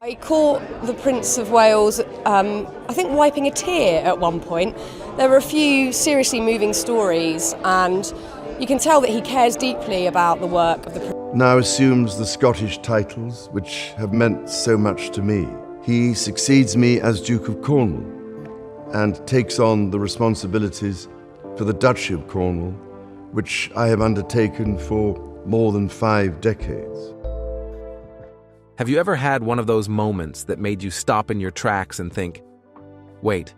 I caught the Prince of Wales, I think, wiping a tear at one point. There were a few seriously moving stories, and you can tell that he cares deeply about the work of the Prince. Now assumes the Scottish titles which have meant so much to me. He succeeds me as Duke of Cornwall and takes on the responsibilities for the Duchy of Cornwall, which I have undertaken for more than 5 decades. Have you ever had one of those moments that made you stop in your tracks and think, wait,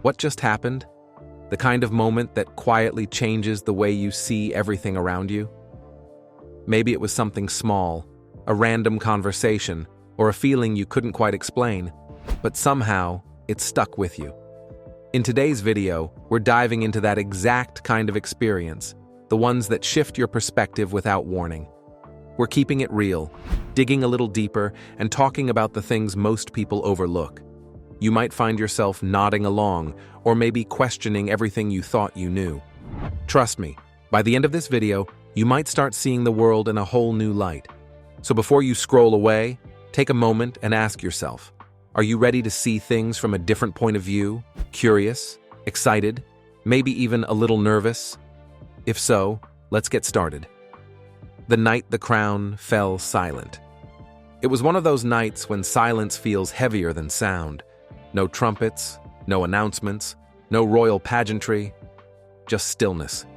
what just happened? The kind of moment that quietly changes the way you see everything around you? Maybe it was something small, a random conversation, or a feeling you couldn't quite explain, but somehow it stuck with you. In today's video, we're diving into that exact kind of experience, the ones that shift your perspective without warning. We're keeping it real, digging a little deeper, and talking about the things most people overlook. You might find yourself nodding along, or maybe questioning everything you thought you knew. Trust me, by the end of this video, you might start seeing the world in a whole new light. So before you scroll away, take a moment and ask yourself, are you ready to see things from a different point of view? Curious? Excited? Maybe even a little nervous? If so, let's get started. The night the crown fell silent. It was one of those nights when silence feels heavier than sound. No trumpets, no announcements, no royal pageantry, just stillness.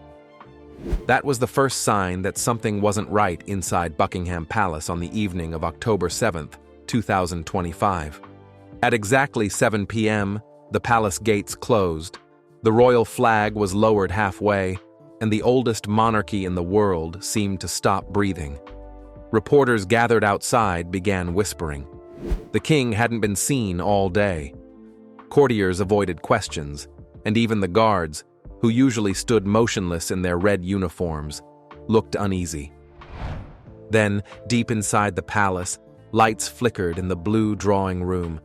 That was the first sign that something wasn't right inside Buckingham Palace on the evening of October 7th, 2025. At exactly 7 p.m., the palace gates closed, the royal flag was lowered halfway, and the oldest monarchy in the world seemed to stop breathing. Reporters gathered outside began whispering. The king hadn't been seen all day. Courtiers avoided questions, and even the guards, who usually stood motionless in their red uniforms, looked uneasy. Then, deep inside the palace, lights flickered in the blue drawing room,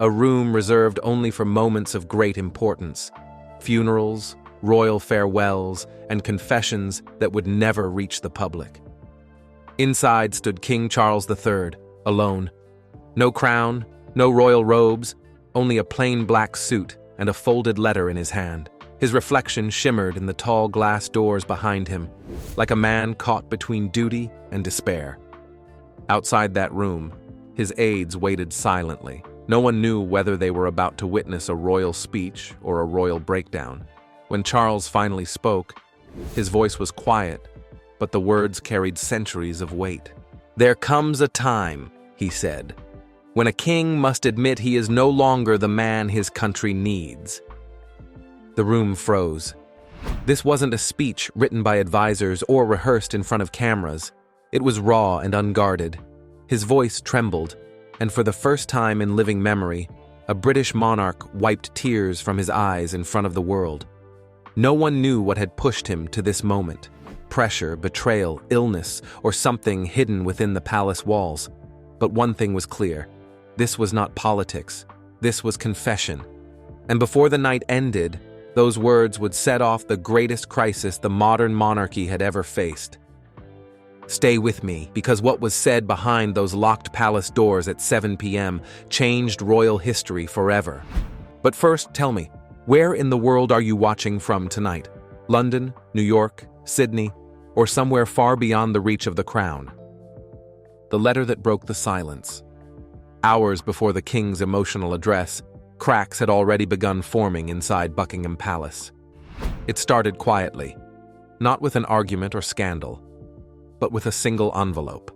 a room reserved only for moments of great importance, funerals, royal farewells, and confessions that would never reach the public. Inside stood King Charles III, alone. No crown, no royal robes, only a plain black suit and a folded letter in his hand. His reflection shimmered in the tall glass doors behind him, like a man caught between duty and despair. Outside that room, his aides waited silently. No one knew whether they were about to witness a royal speech or a royal breakdown. When Charles finally spoke, his voice was quiet, but the words carried centuries of weight. "There comes a time," he said, "when a king must admit he is no longer the man his country needs." The room froze. This wasn't a speech written by advisors or rehearsed in front of cameras. It was raw and unguarded. His voice trembled, and for the first time in living memory, a British monarch wiped tears from his eyes in front of the world. No one knew what had pushed him to this moment. Pressure, betrayal, illness, or something hidden within the palace walls. But one thing was clear. This was not politics. This was confession. And before the night ended, those words would set off the greatest crisis the modern monarchy had ever faced. Stay with me, because what was said behind those locked palace doors at 7 p.m. changed royal history forever. But first, tell me, where in the world are you watching from tonight? London, New York, Sydney, or somewhere far beyond the reach of the crown? The letter that broke the silence. Hours before the king's emotional address, cracks had already begun forming inside Buckingham Palace. It started quietly, not with an argument or scandal, but with a single envelope.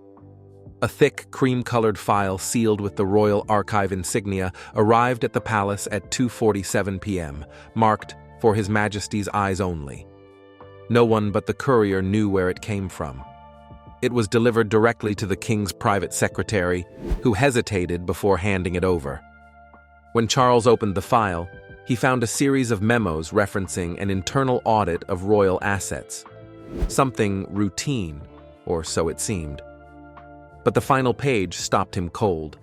A thick, cream-colored file sealed with the Royal Archive insignia arrived at the palace at 2:47 p.m., marked "For His Majesty's eyes only." No one but the courier knew where it came from. It was delivered directly to the king's private secretary, who hesitated before handing it over. When Charles opened the file, he found a series of memos referencing an internal audit of royal assets. Something routine, or so it seemed. But the final page stopped him cold.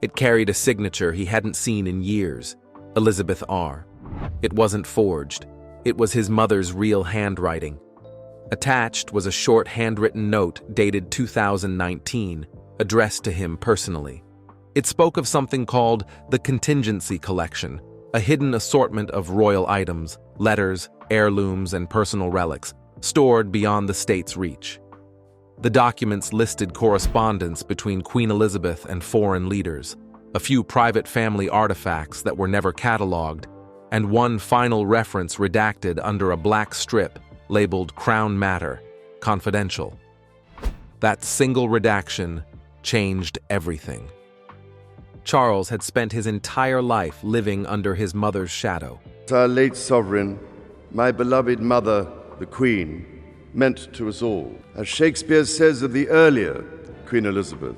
It carried a signature he hadn't seen in years, Elizabeth R. It wasn't forged. It was his mother's real handwriting. Attached was a short handwritten note dated 2019, addressed to him personally. It spoke of something called the Contingency Collection, a hidden assortment of royal items, letters, heirlooms, and personal relics, stored beyond the state's reach. The documents listed correspondence between Queen Elizabeth and foreign leaders, a few private family artifacts that were never catalogued, and one final reference redacted under a black strip labeled Crown Matter, Confidential. That single redaction changed everything. Charles had spent his entire life living under his mother's shadow. Our late sovereign, my beloved mother, the Queen, meant to us all. As Shakespeare says of the earlier Queen Elizabeth,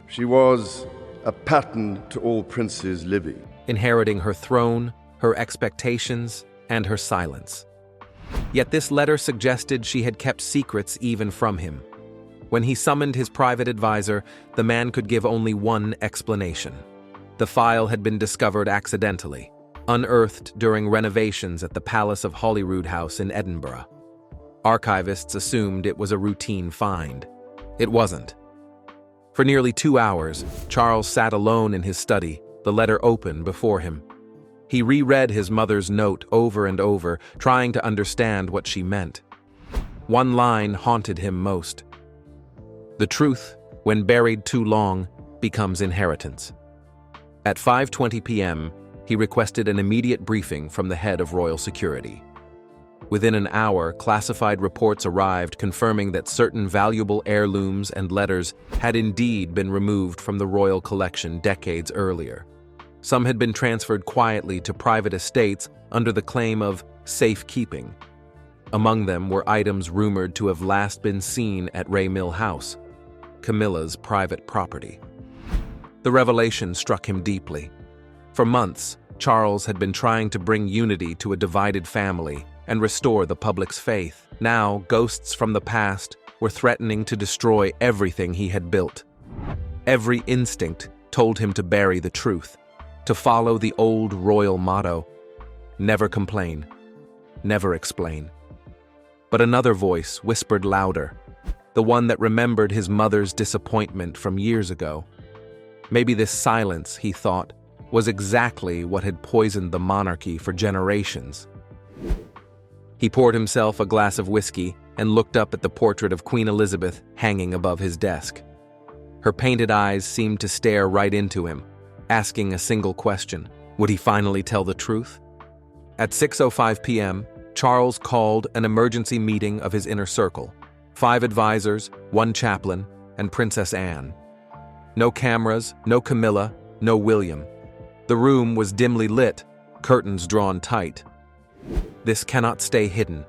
she was a pattern to all princes living. Inheriting her throne, her expectations, and her silence. Yet this letter suggested she had kept secrets even from him. When he summoned his private advisor, the man could give only one explanation. The file had been discovered accidentally, unearthed during renovations at the Palace of Holyrood House in Edinburgh. Archivists assumed it was a routine find. It wasn't. For nearly 2 hours, Charles sat alone in his study, the letter open before him. He reread his mother's note over and over, trying to understand what she meant. One line haunted him most. The truth, when buried too long, becomes inheritance. At 5:20 p.m., he requested an immediate briefing from the head of royal security. Within an hour, classified reports arrived confirming that certain valuable heirlooms and letters had indeed been removed from the royal collection decades earlier. Some had been transferred quietly to private estates under the claim of safekeeping. Among them were items rumored to have last been seen at Mill House, Camilla's private property. The revelation struck him deeply. For months, Charles had been trying to bring unity to a divided family and restore the public's faith. Now, ghosts from the past were threatening to destroy everything he had built. Every instinct told him to bury the truth, to follow the old royal motto, never complain, never explain. But another voice whispered louder, the one that remembered his mother's disappointment from years ago. Maybe this silence, he thought, was exactly what had poisoned the monarchy for generations. He poured himself a glass of whiskey and looked up at the portrait of Queen Elizabeth hanging above his desk. Her painted eyes seemed to stare right into him, asking a single question. Would he finally tell the truth? At 6:05 p.m., Charles called an emergency meeting of his inner circle. 5 advisors, 1 chaplain, and Princess Anne. No cameras, no Camilla, no William. The room was dimly lit, curtains drawn tight. "This cannot stay hidden,"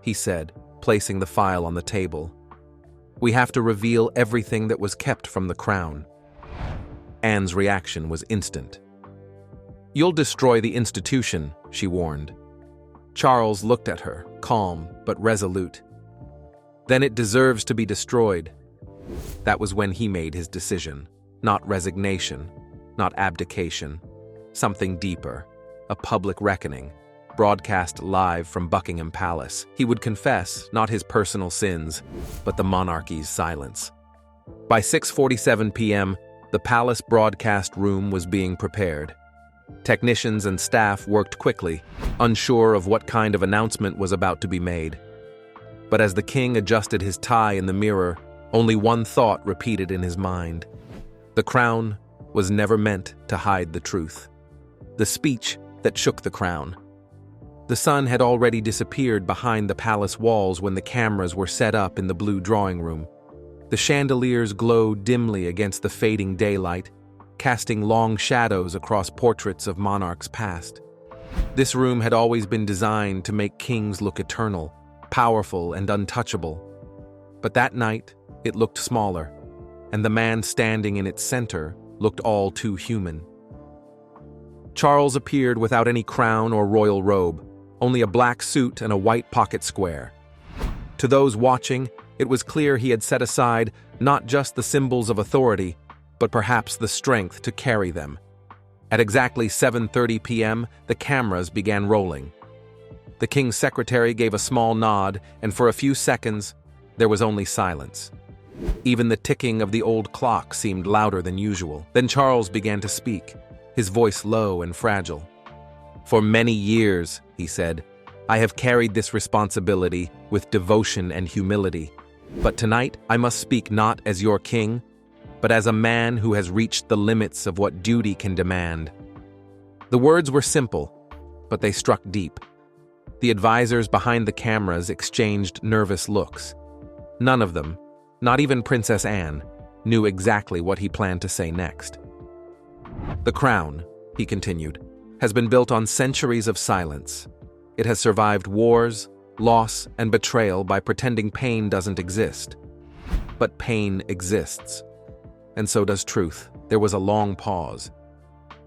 he said, placing the file on the table. "We have to reveal everything that was kept from the crown." Anne's reaction was instant. "You'll destroy the institution," she warned. Charles looked at her, calm but resolute. "Then it deserves to be destroyed." That was when he made his decision. Not resignation, not abdication. Something deeper, a public reckoning, broadcast live from Buckingham Palace. He would confess not his personal sins, but the monarchy's silence. By 6:47 p.m., the palace broadcast room was being prepared. Technicians and staff worked quickly, unsure of what kind of announcement was about to be made. But as the king adjusted his tie in the mirror, only one thought repeated in his mind. The crown was never meant to hide the truth. The speech that shook the crown. The sun had already disappeared behind the palace walls when the cameras were set up in the blue drawing room. The chandeliers glowed dimly against the fading daylight, casting long shadows across portraits of monarchs past. This room had always been designed to make kings look eternal, powerful, and untouchable. But that night, it looked smaller, and the man standing in its center looked all too human. Charles appeared without any crown or royal robe, only a black suit and a white pocket square. To those watching, it was clear he had set aside not just the symbols of authority, but perhaps the strength to carry them. At exactly 7:30 p.m., the cameras began rolling. The king's secretary gave a small nod, and for a few seconds, there was only silence. Even the ticking of the old clock seemed louder than usual. Then Charles began to speak, his voice low and fragile. "For many years," he said, "I have carried this responsibility with devotion and humility. But tonight I must speak not as your king, but as a man who has reached the limits of what duty can demand." The words were simple, but they struck deep. The advisors behind the cameras exchanged nervous looks. None of them, not even Princess Anne, knew exactly what he planned to say next. "The crown," he continued, "has been built on centuries of silence. It has survived wars, loss, and betrayal by pretending pain doesn't exist. But pain exists. And so does truth." There was a long pause.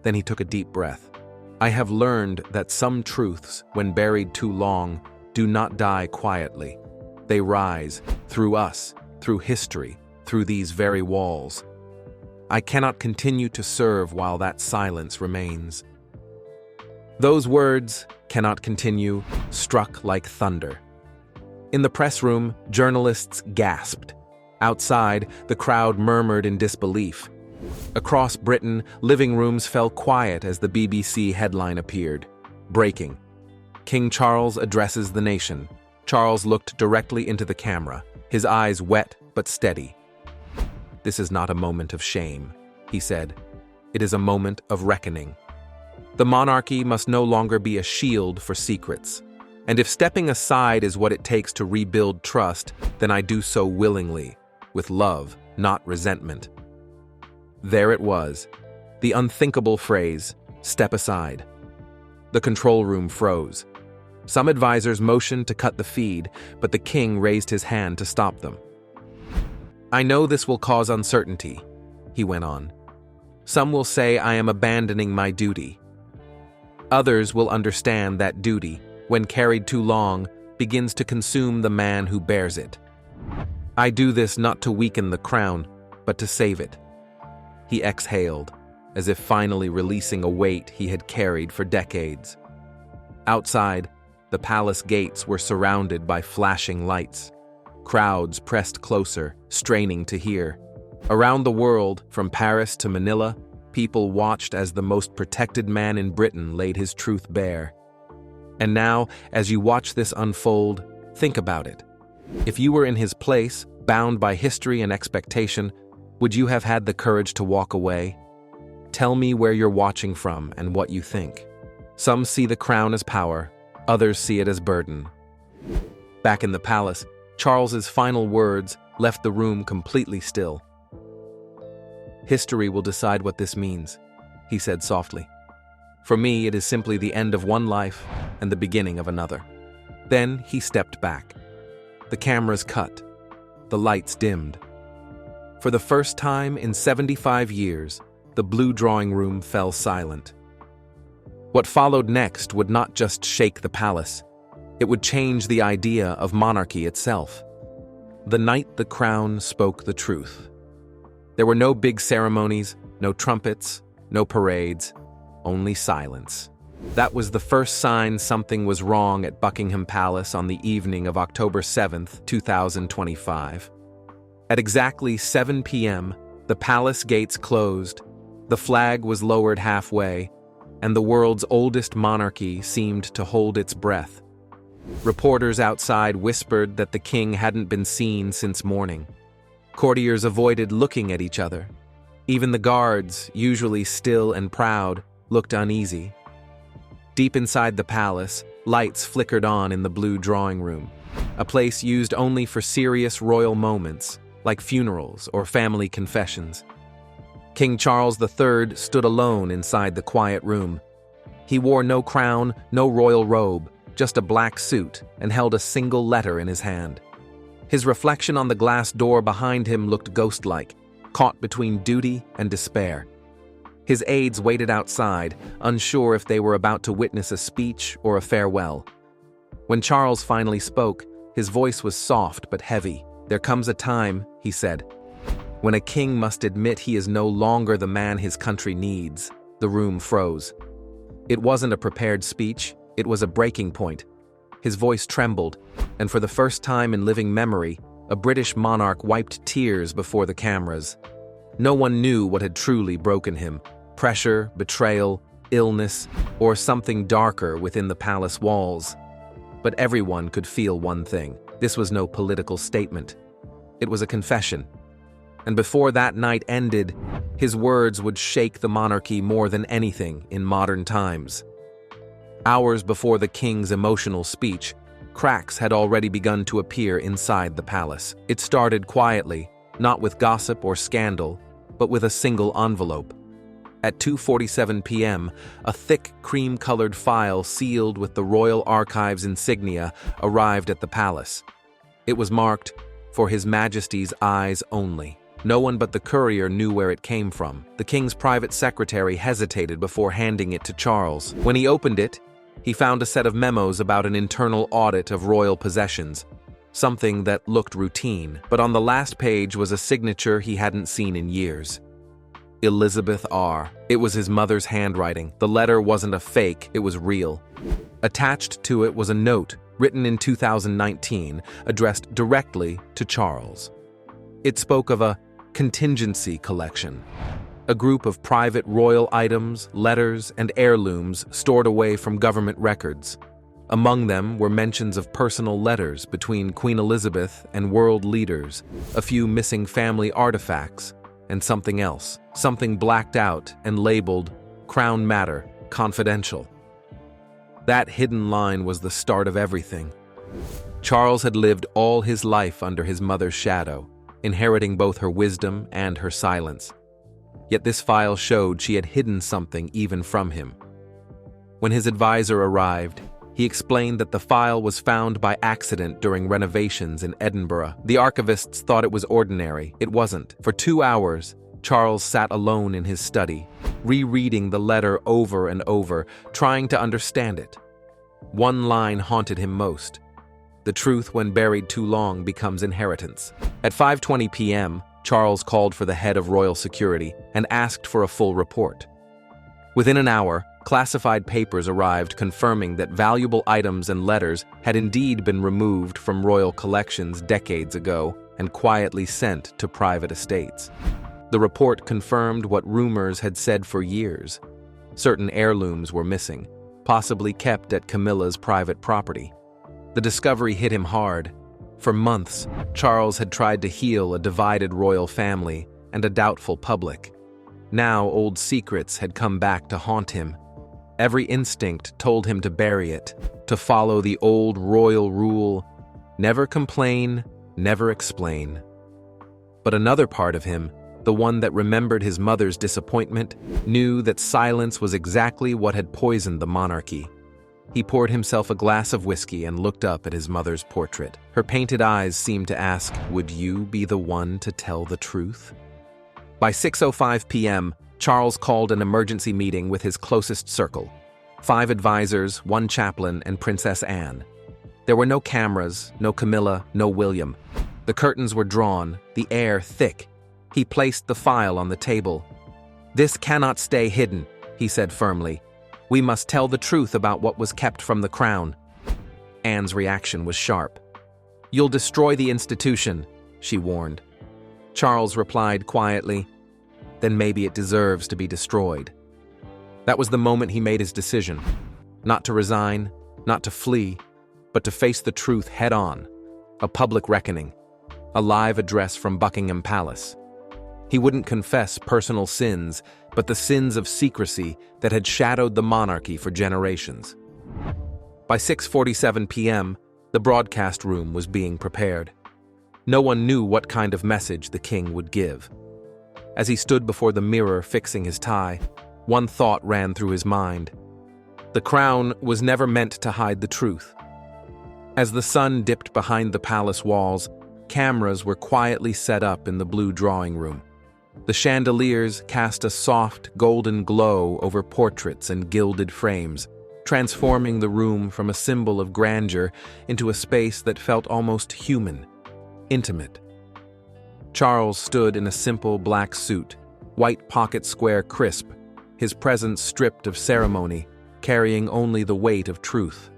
Then he took a deep breath. "I have learned that some truths, when buried too long, do not die quietly. They rise, through us, through history, through these very walls. I cannot continue to serve while that silence remains." Those words, "cannot continue," struck like thunder. In the press room, journalists gasped. Outside, the crowd murmured in disbelief. Across Britain, living rooms fell quiet as the BBC headline appeared. Breaking. King Charles addresses the nation. Charles looked directly into the camera, his eyes wet but steady. "This is not a moment of shame," he said. "It is a moment of reckoning. The monarchy must no longer be a shield for secrets. And if stepping aside is what it takes to rebuild trust, then I do so willingly, with love, not resentment." There it was, the unthinkable phrase, "step aside." The control room froze. Some advisors motioned to cut the feed, but the king raised his hand to stop them. "I know this will cause uncertainty," he went on. "Some will say I am abandoning my duty. Others will understand that duty, when carried too long, begins to consume the man who bears it. I do this not to weaken the crown, but to save it." He exhaled, as if finally releasing a weight he had carried for decades. Outside, the palace gates were surrounded by flashing lights. Crowds pressed closer, straining to hear. Around the world, from Paris to Manila, people watched as the most protected man in Britain laid his truth bare. And now, as you watch this unfold, think about it. If you were in his place, bound by history and expectation, would you have had the courage to walk away? Tell me where you're watching from and what you think. Some see the crown as power, others see it as burden. Back in the palace, Charles's final words left the room completely still. "History will decide what this means," he said softly. "For me, it is simply the end of one life and the beginning of another." Then he stepped back. The cameras cut. The lights dimmed. For the first time in 75 years, the blue drawing room fell silent. What followed next would not just shake the palace. It would change the idea of monarchy itself. The night the crown spoke the truth. There were no big ceremonies, no trumpets, no parades, only silence. That was the first sign something was wrong at Buckingham Palace on the evening of October 7th, 2025. At exactly 7 p.m., the palace gates closed, the flag was lowered halfway, and the world's oldest monarchy seemed to hold its breath. Reporters outside whispered that the king hadn't been seen since morning. Courtiers avoided looking at each other. Even the guards, usually still and proud, looked uneasy. Deep inside the palace, lights flickered on in the blue drawing room, a place used only for serious royal moments, like funerals or family confessions. King Charles III stood alone inside the quiet room. He wore no crown, no royal robe, just a black suit, and held a single letter in his hand. His reflection on the glass door behind him looked ghost-like, caught between duty and despair. His aides waited outside, unsure if they were about to witness a speech or a farewell. When Charles finally spoke, his voice was soft but heavy. "There comes a time," he said, "when a king must admit he is no longer the man his country needs." The room froze. It wasn't a prepared speech, it was a breaking point. His voice trembled, and for the first time in living memory, A British monarch wiped tears before the cameras. No one knew what had truly broken him: pressure, betrayal, illness, or something darker within the palace walls. But everyone could feel one thing. This was no political statement. It was a confession. And before that night ended, his words would shake the monarchy more than anything in modern times. Hours before the king's emotional speech, cracks had already begun to appear inside the palace. It started quietly, not with gossip or scandal, but with a single envelope. At 2:47 p.m., a thick cream-colored file sealed with the Royal Archives insignia arrived at the palace. It was marked, "For His Majesty's eyes only." No one but the courier knew where it came from. The king's private secretary hesitated before handing it to Charles. When he opened it, he found a set of memos about an internal audit of royal possessions, something that looked routine, but on the last page was a signature he hadn't seen in years. Elizabeth R. It was his mother's handwriting. The letter wasn't a fake, it was real. Attached to it was a note, written in 2019, addressed directly to Charles. It spoke of a contingency collection, a group of private royal items, letters, and heirlooms stored away from government records. Among them were mentions of personal letters between Queen Elizabeth and world leaders, a few missing family artifacts, and something else, something blacked out and labeled Crown Matter, Confidential. That hidden line was the start of everything. Charles had lived all his life under his mother's shadow, inheriting both her wisdom and her silence. Yet this file showed she had hidden something even from him. When his advisor arrived, he explained that the file was found by accident during renovations in Edinburgh. The archivists thought it was ordinary. It wasn't. For 2 hours, Charles sat alone in his study, rereading the letter over and over, trying to understand it. One line haunted him most: "The truth, when buried too long, becomes inheritance." At 5:20 p.m., Charles called for the head of royal security and asked for a full report. Within an hour, classified papers arrived confirming that valuable items and letters had indeed been removed from royal collections decades ago and quietly sent to private estates. The report confirmed what rumors had said for years. Certain heirlooms were missing, possibly kept at Camilla's private property. The discovery hit him hard. For months, Charles had tried to heal a divided royal family and a doubtful public. Now old secrets had come back to haunt him. Every instinct told him to bury it, to follow the old royal rule: never complain, never explain. But another part of him, the one that remembered his mother's disappointment, knew that silence was exactly what had poisoned the monarchy. He poured himself a glass of whiskey and looked up at his mother's portrait. Her painted eyes seemed to ask, "Would you be the one to tell the truth?" By 6:05 p.m., Charles called an emergency meeting with his closest circle: 5 advisors, 1 chaplain, and Princess Anne. There were no cameras, no Camilla, no William. The curtains were drawn, the air thick. He placed the file on the table. "This cannot stay hidden," he said firmly. "We must tell the truth about what was kept from the crown." Anne's reaction was sharp. "You'll destroy the institution," she warned. Charles replied quietly, "Then maybe it deserves to be destroyed." That was the moment he made his decision. Not to resign, not to flee, but to face the truth head-on. A public reckoning. A live address from Buckingham Palace. He wouldn't confess personal sins, but the sins of secrecy that had shadowed the monarchy for generations. By 6:47 p.m., the broadcast room was being prepared. No one knew what kind of message the king would give. As he stood before the mirror fixing his tie, one thought ran through his mind. The crown was never meant to hide the truth. As the sun dipped behind the palace walls, cameras were quietly set up in the blue drawing room. The chandeliers cast a soft, golden glow over portraits and gilded frames, transforming the room from a symbol of grandeur into a space that felt almost human, intimate. Charles stood in a simple black suit, white pocket square crisp, his presence stripped of ceremony, carrying only the weight of truth.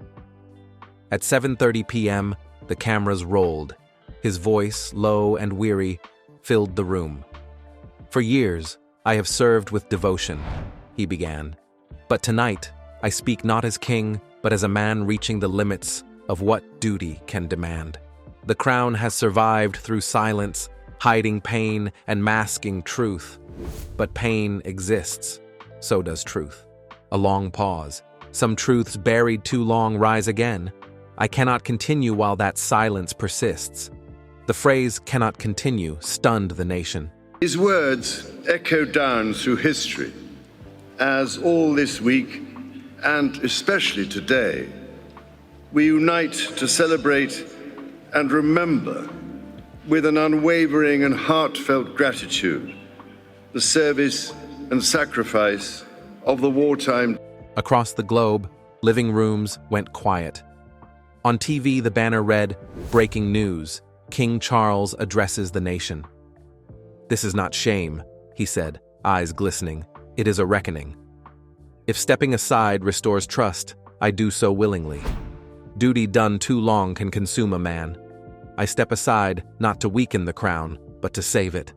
At 7:30 p.m., the cameras rolled. His voice, low and weary, filled the room. "For years, I have served with devotion," he began. "But tonight, I speak not as king, but as a man reaching the limits of what duty can demand. The crown has survived through silence, hiding pain and masking truth. But pain exists, so does truth." A long pause. "Some truths buried too long rise again. I cannot continue while that silence persists." The phrase "cannot continue" stunned the nation. His words echo down through history, as all this week, and especially today, we unite to celebrate and remember with an unwavering and heartfelt gratitude the service and sacrifice of the wartime. Across the globe, living rooms went quiet. On TV, the banner read, "Breaking news, King Charles addresses the nation." "This is not shame," he said, eyes glistening. "It is a reckoning. If stepping aside restores trust, I do so willingly. Duty done too long can consume a man. I step aside not to weaken the crown, but to save it."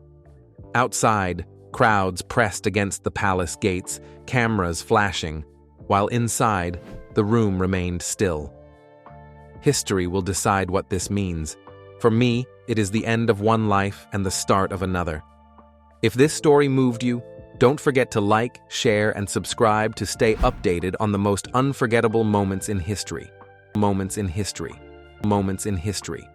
Outside, crowds pressed against the palace gates, cameras flashing, while inside, the room remained still. History will decide what this means. For me, it is the end of one life and the start of another. If this story moved you, don't forget to like, share, and subscribe to stay updated on the most unforgettable moments in history. Moments in history. Moments in history.